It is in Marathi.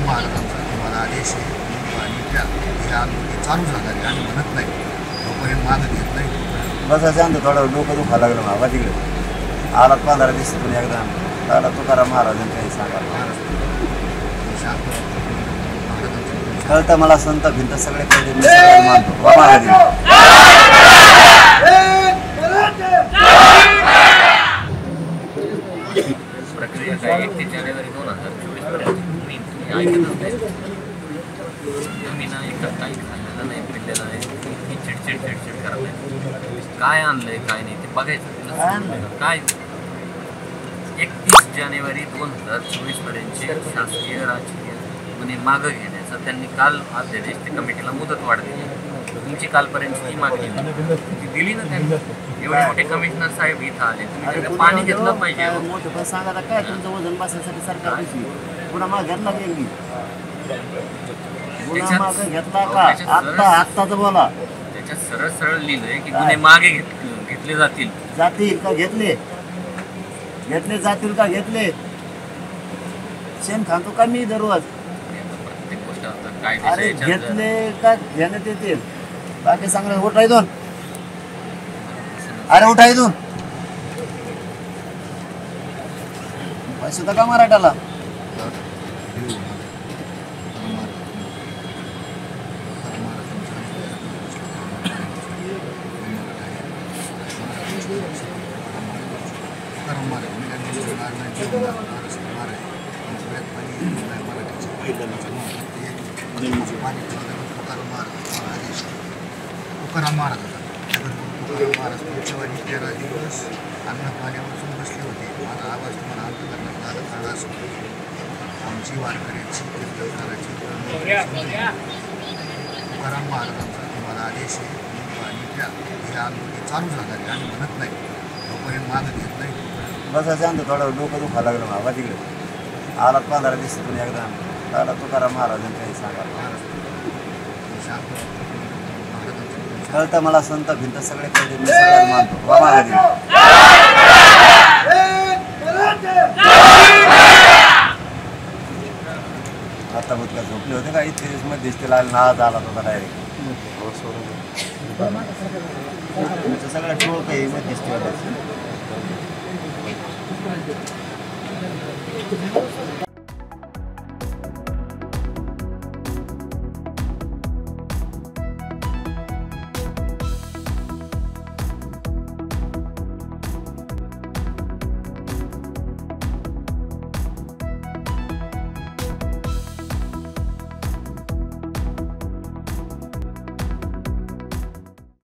तुकाराम महाराजांचा तुम्हाला आदेश आहे आणि त्या हे आंदोलन चालू झालं आहे आणि म्हणत नाही तोपर्यंत मागं घेत नाही बस शांत थोडं डोकं दुखा लागलं मावा तिकडे आला 15 दिवसातून एकदा त्याला तुकाराम महाराजांनी काही सांगा कळतं मला संत भिंत सगळे कळते मी सगळ्यांना मानतो वा मागे प्रक्रिया काय 1 जानेवारी 2024 पर्यंत तुम्ही ऐकतच नाही तुम्ही ना एकदा काही खाल्लेलं नाही पिल्लेलं नाही ही चिडचिड करत नाही काय आणलंय काय नाही ते बघायचं काय 31 जानेवारी 2024 पर्यंतचे शासकीय राजकीय गुन्हे मागं घेण्याचा त्यांनी काल अध्यादेश त्या कमिटीला मुदत वाढ दिली तुमची कालपर्यंत ती मागणी ती दिली ना त्यांनी एवढे मोठे कमिशनर साहेब इथं आले तुम्ही पाणी घेतलं पाहिजे मोठं पण सांगा काय तुमचं वजन बसायसाठी सरकार पैसे पुन्हा माग घेतला गेली पुन्हा माग घेतला का आत्ताच बोला त्याच्यात सरळ लिहिलंय की गुन्हे मागे घेतले जातील का घेतले जातील का घेतले शेण खातो का मी दररोज अरे घेतले का घेण्यात येतील बाकी सांगणार उठाय दोन अरे उठाय दोन पैसे तर का मराठाला तुकाराम महाराज तुमच्यावारी 13 दिवस अन्न पाण्यापासून बसले होते माझा आवाज तुम्हाला अंतकरणात आला असेल आमची वारकऱ्याची कीर्तनकाराची तुकाराम महाराजांचा तुम्हाला आदेश आहे आणि त्या हे आंदोलन चालू झालं आहे आणि म्हणत नाही तोपर्यंत मागं घेत नाही बस शांत थोडं डोकं दुखा लागलं मावा तिकडे आला 15 दिवसातून एकदा त्याला तुकाराम महाराजांनी काही सांगा कळतं मला संत भिंत सगळे कळते मी सगळ्यांना मानतो वा मागे आता बुतका झोपले होते का इतके दिवस मध्ये दिसते लाल नाळात आला होता डायरेक्ट सगळ्या टोळ काही मध्ये दिसते